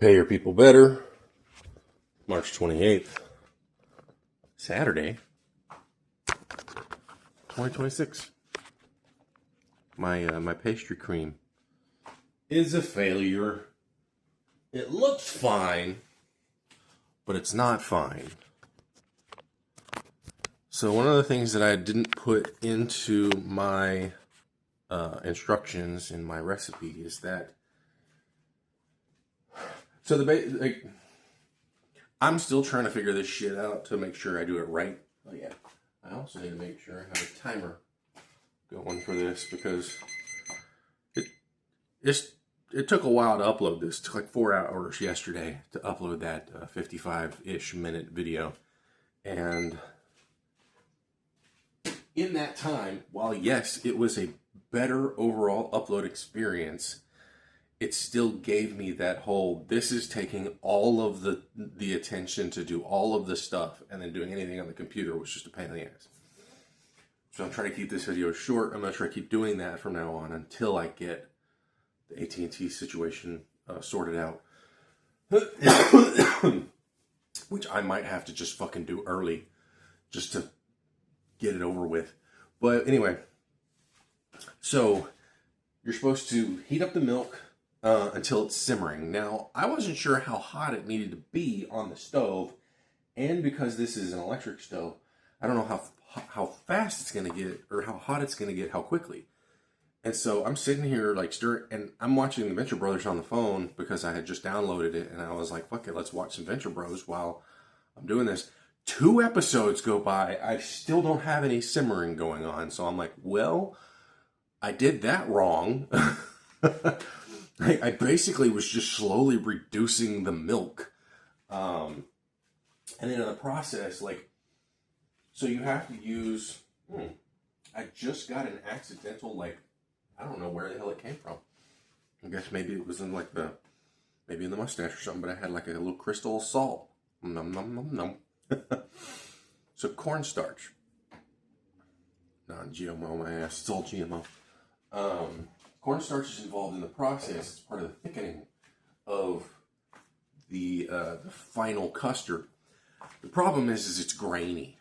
Pay Your People Better, March 28th, Saturday, 2026. My pastry cream is a failure. It looks fine, but it's not fine. So one of the things that I didn't put into my instructions in my recipe is that I'm still trying to figure this shit out to make sure I do it right. Oh yeah, I also need to make sure I have a timer going for this because it took a while to upload this. It took like 4 hours yesterday to upload that 55-ish minute video, and in that time, while yes, it was a better overall upload experience, it still gave me that whole, this is taking all of the attention to do all of the stuff, and then doing anything on the computer was just a pain in the ass. So I'm trying to keep this video short. I'm going to try to keep doing that from now on until I get the AT&T situation sorted out. Which I might have to just fucking do early just to get it over with. But anyway, so you're supposed to heat up the milk until it's simmering. Now, I wasn't sure how hot it needed to be on the stove, and because this is an electric stove, I don't know how fast it's going to get, or how hot it's going to get, how quickly. And so I'm sitting here like stirring, and I'm watching the Venture Brothers on the phone because I had just downloaded it, and I was like, fuck it, let's watch some Venture Bros while I'm doing this. 2 episodes go by, I still don't have any simmering going on, so I'm like, well, I did that wrong. I basically was just slowly reducing the milk. And then in the process, so you have to use, I just got an accidental, I don't know where the hell it came from. I guess maybe it was in maybe in the mustache or something, but I had like a little crystal salt. Nom, nom, nom, nom. So cornstarch. Non-GMO, my ass. It's all GMO. Cornstarch is involved in the process. It's part of the thickening of the final custard. The problem is it's grainy.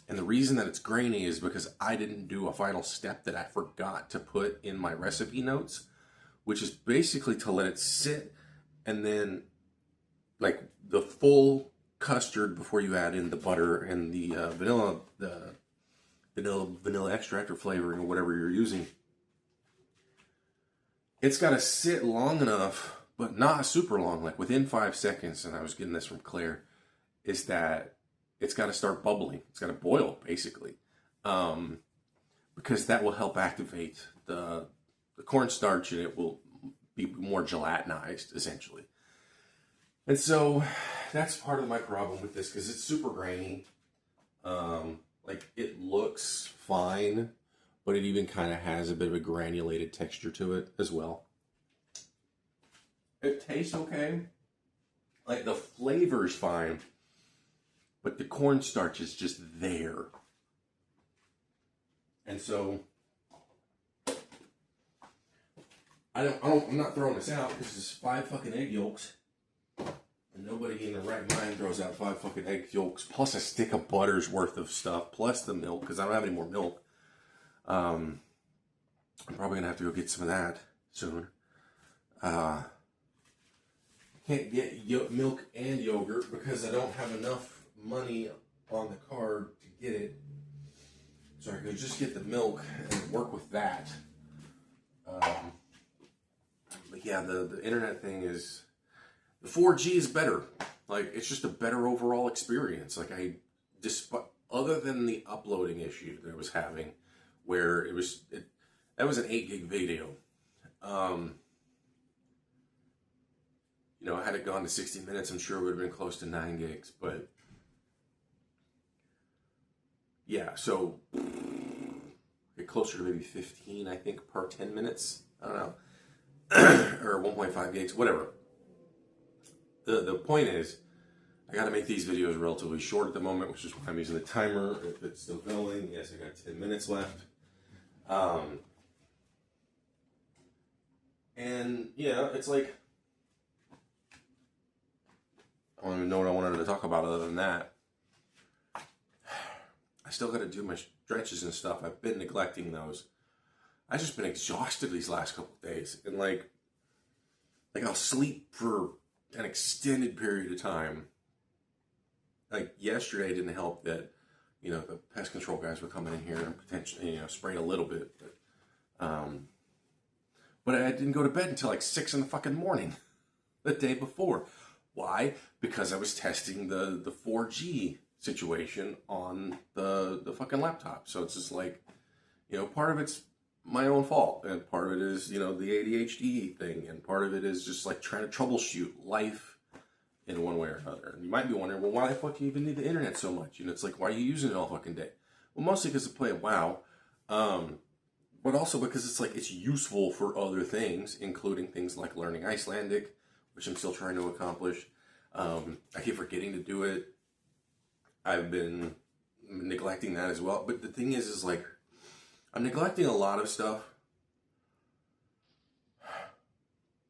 And the reason that it's grainy is because I didn't do a final step that I forgot to put in my recipe notes, which is basically to let it sit and then the full custard before you add in the butter and the vanilla extract or flavoring or whatever you're using. It's got to sit long enough, but not super long, like within 5 seconds, and I was getting this from Claire, is that it's got to start bubbling. It's got to boil, basically, because that will help activate the cornstarch, and it will be more gelatinized, essentially. And so that's part of my problem with this, because it's super grainy. It looks fine, but it even kind of has a bit of a granulated texture to it as well. It tastes okay. The flavor's fine, but the cornstarch is just there. And so I'm not throwing this out because it's 5 fucking egg yolks. And nobody in their right mind throws out 5 fucking egg yolks plus a stick of butter's worth of stuff plus the milk, because I don't have any more milk. I'm probably gonna have to go get some of that soon. Can't get milk and yogurt because I don't have enough money on the card to get it. So I could just get the milk and work with that. But yeah, the internet thing is, the 4G is better. It's just a better overall experience. Other than the uploading issue that I was having, where that was an 8 gig video. Had it gone to 60 minutes, I'm sure it would have been close to 9 gigs. But yeah, so get closer to maybe 15, I think, per 10 minutes. I don't know. Or 1.5 gigs, whatever. The point is, I got to make these videos relatively short at the moment, which is why I'm using the timer. If it's still going, yes, I got 10 minutes left. And yeah, it's don't even know what I wanted to talk about other than that. I still got to do my stretches and stuff. I've been neglecting those. I've just been exhausted these last couple of days. And like I'll sleep for an extended period of time. Like yesterday didn't help that, the pest control guys were coming in here and potentially, spraying a little bit. But I didn't go to bed until like 6 in the fucking morning the day before. Why? Because I was testing the 4G situation on the fucking laptop. So it's just like, part of it's my own fault, and part of it is, the ADHD thing, and part of it is just like trying to troubleshoot life in one way or another. And you might be wondering, well, why the fuck do you even need the internet so much? It's like, why are you using it all fucking day? Well, mostly because I play WoW, but also because it's like, it's useful for other things, including things like learning Icelandic, which I'm still trying to accomplish. I keep forgetting to do it. I've been neglecting that as well. But the thing is like, I'm neglecting a lot of stuff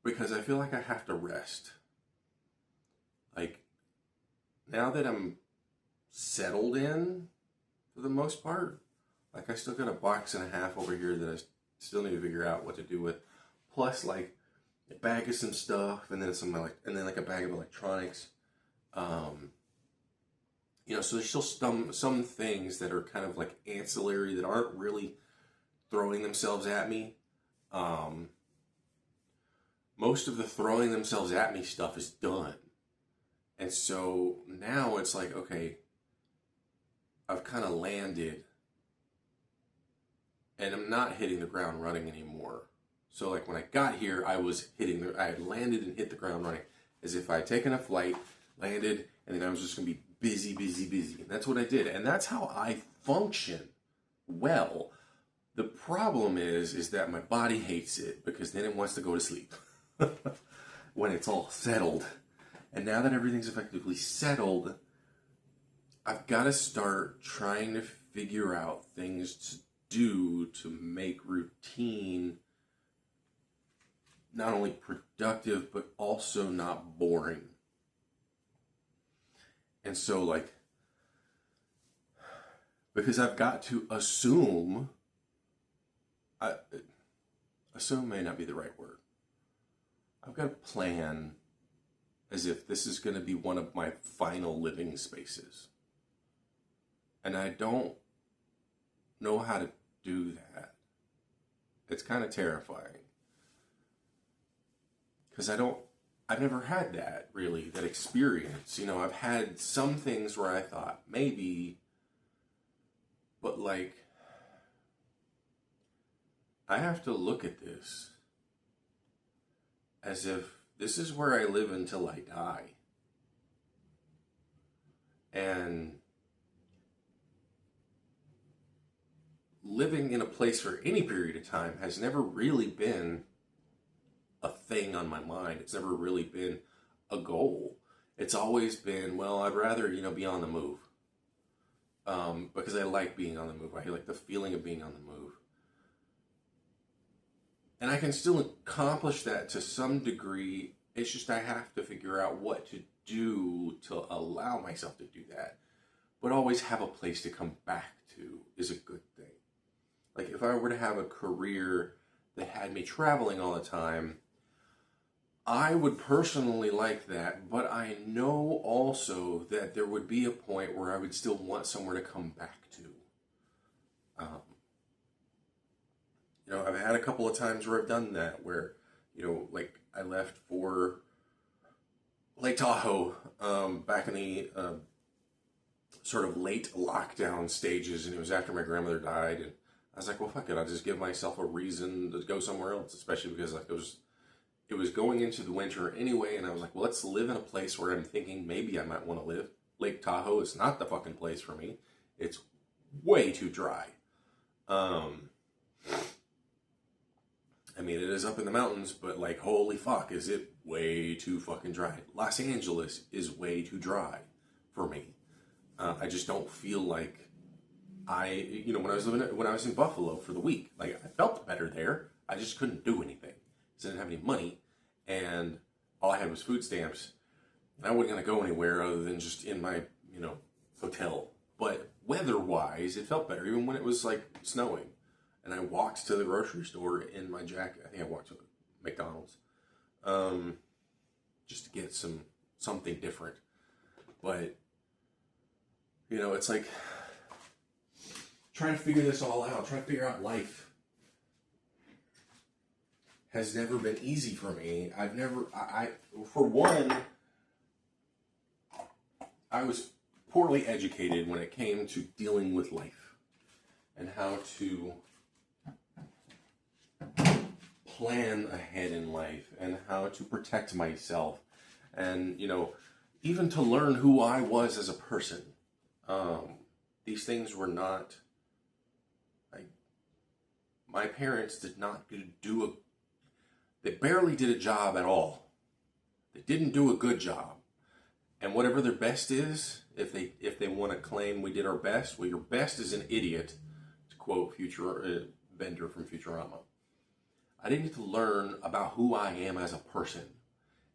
because I feel like I have to rest. Like, now that I'm settled in, for the most part, like I still got a box and a half over here that I still need to figure out what to do with. Plus, like, a bag of some stuff, and then like a bag of electronics. So there's still some things that are kind of like ancillary that aren't really throwing themselves at me. Most of the throwing themselves at me stuff is done. And so now it's like, okay, I've kind of landed and I'm not hitting the ground running anymore. So like when I got here, I had landed and hit the ground running as if I had taken a flight, landed, and then I was just going to be busy. And that's what I did. And that's how I function well. The problem is that my body hates it because then it wants to go to sleep when it's all settled. And now that everything's effectively settled, I've got to start trying to figure out things to do to make routine not only productive, but also not boring. And so, like, because I've got to assume may not be the right word. I've got to plan as if this is going to be one of my final living spaces. And I don't know how to do that. It's kind of terrifying. Because I've never had that, really, that experience. I've had some things where I thought, maybe, but like, I have to look at this as if this is where I live until I die. And living in a place for any period of time has never really been a thing on my mind. It's never really been a goal. It's always been, well, I'd rather, be on the move. Because I like being on the move. I like the feeling of being on the move. And I can still accomplish that to some degree. It's just I have to figure out what to do to allow myself to do that. But always have a place to come back to is a good thing. Like if I were to have a career that had me traveling all the time, I would personally like that, but I know also that there would be a point where I would still want somewhere to come back to. I've had a couple of times where I've done that, where, like I left for Lake Tahoe back in the sort of late lockdown stages, and it was after my grandmother died, and I was like, well, fuck it, I'll just give myself a reason to go somewhere else, especially because like it was going into the winter anyway, and I was like, well, let's live in a place where I'm thinking maybe I might want to live. Lake Tahoe is not the fucking place for me. It's way too dry. It is up in the mountains, but like, holy fuck, is it way too fucking dry. Los Angeles is way too dry for me. I just don't feel like when I was in Buffalo for the week, like I felt better there. I just couldn't do anything. So I didn't have any money, and all I had was food stamps, I wasn't going to go anywhere other than just in my, hotel. But weather-wise, it felt better, even when it was like snowing. And I walked to the grocery store in my jacket. I think I walked to McDonald's, just to get something different. But it's like trying to figure this all out, trying to figure out life has never been easy for me. For one, I was poorly educated when it came to dealing with life and how to plan ahead in life and how to protect myself and, even to learn who I was as a person. These things were not, my parents did not they barely did a job at all. They didn't do a good job. And whatever their best is, if they want to claim we did our best, well, your best is an idiot, to quote Bender from Futurama. I didn't get to learn about who I am as a person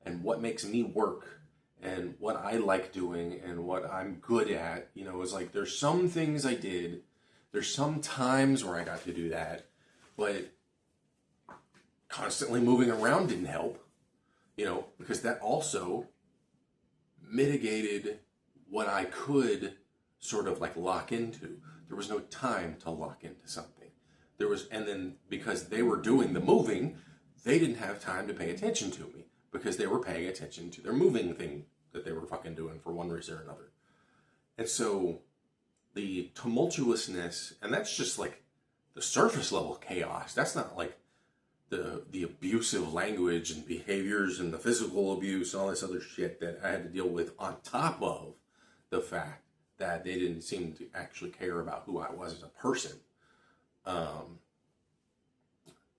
and what makes me work and what I like doing and what I'm good at. It's like there's some things I did. There's some times where I got to do that, but constantly moving around didn't help, because that also mitigated what I could sort of like lock into. There was no time to lock into something. And then because they were doing the moving, they didn't have time to pay attention to me because they were paying attention to their moving thing that they were fucking doing for one reason or another. And so the tumultuousness, and that's just like the surface level chaos. That's not like the abusive language and behaviors and the physical abuse, all this other shit that I had to deal with on top of the fact that they didn't seem to actually care about who I was as a person.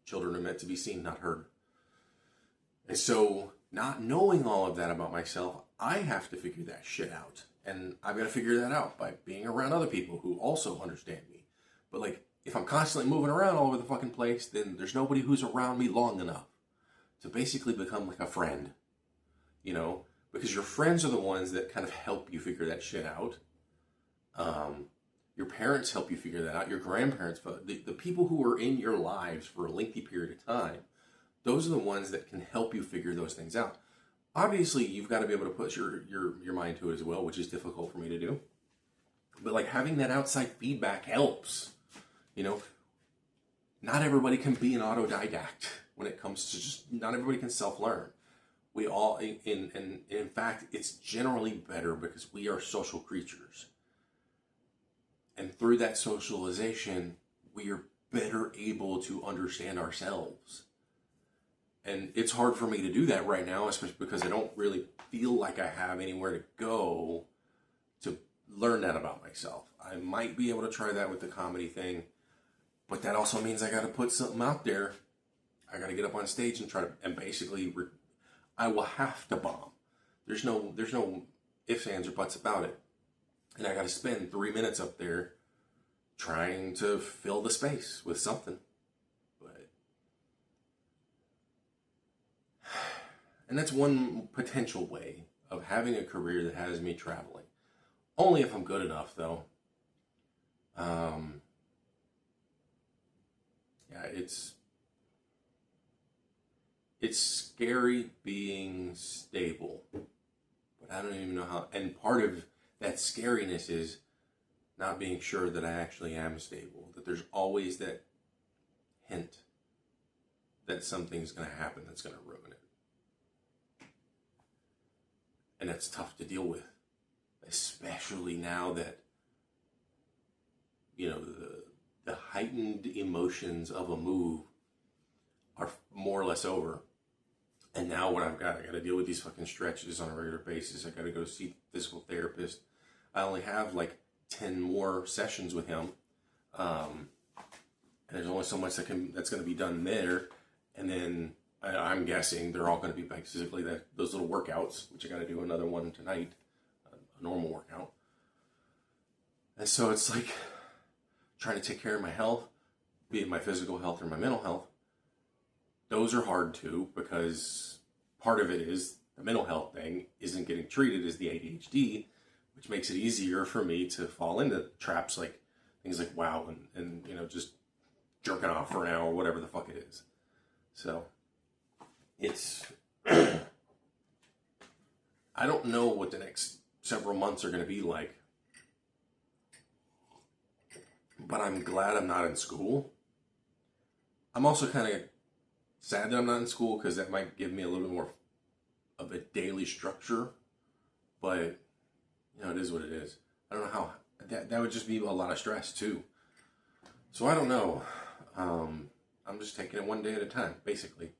Children are meant to be seen, not heard. And so, not knowing all of that about myself, I have to figure that shit out. And I've got to figure that out by being around other people who also understand me. But like, if I'm constantly moving around all over the fucking place, then there's nobody who's around me long enough to basically become like a friend. Because your friends are the ones that kind of help you figure that shit out. Your parents help you figure that out. Your grandparents, the people who are in your lives for a lengthy period of time, those are the ones that can help you figure those things out. Obviously, you've got to be able to put your mind to it as well, which is difficult for me to do. But like having that outside feedback helps. Not everybody can be an autodidact when it comes to not everybody can self-learn. We all, in fact, it's generally better because we are social creatures. And through that socialization, we are better able to understand ourselves. And it's hard for me to do that right now, especially because I don't really feel like I have anywhere to go to learn that about myself. I might be able to try that with the comedy thing, but that also means I got to put something out there. I got to get up on stage and basically, I will have to bomb. There's no ifs, ands, or buts about it. And I got to spend 3 minutes up there trying to fill the space with something. And that's one potential way of having a career that has me traveling. Only if I'm good enough, though. It's scary being stable. But I don't even know how. And part of that scariness is not being sure that I actually am stable. That there's always that hint that something's going to happen that's going to ruin it. And that's tough to deal with, especially now that, the heightened emotions of a move are more or less over. And now what I got to deal with these fucking stretches on a regular basis. I got to go see a physical therapist. I only have like 10 more sessions with him. And there's only so much that's going to be done there. And then I'm guessing they're all going to be basically those little workouts, which I got to do another one tonight, a normal workout. And so it's like trying to take care of my health, be it my physical health or my mental health. Those are hard too, because part of it is the mental health thing isn't getting treated as the ADHD, which makes it easier for me to fall into traps like things like WoW and you know, just jerking off for an hour or whatever the fuck it is. So it's I don't know what the next several months are going to be like, but I'm glad I'm not in school. I'm also kind of sad that I'm not in school because that might give me a little bit more of a daily structure, but you know, it is what it is. I don't know how that would just be a lot of stress too. So I don't know. I'm just taking it one day at a time, basically.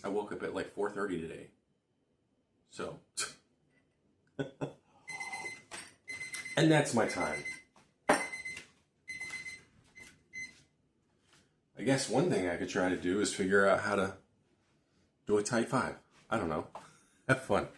I woke up at like 4:30 today. So and that's my time. I guess one thing I could try to do is figure out how to do a tight 5. I don't know. Have fun.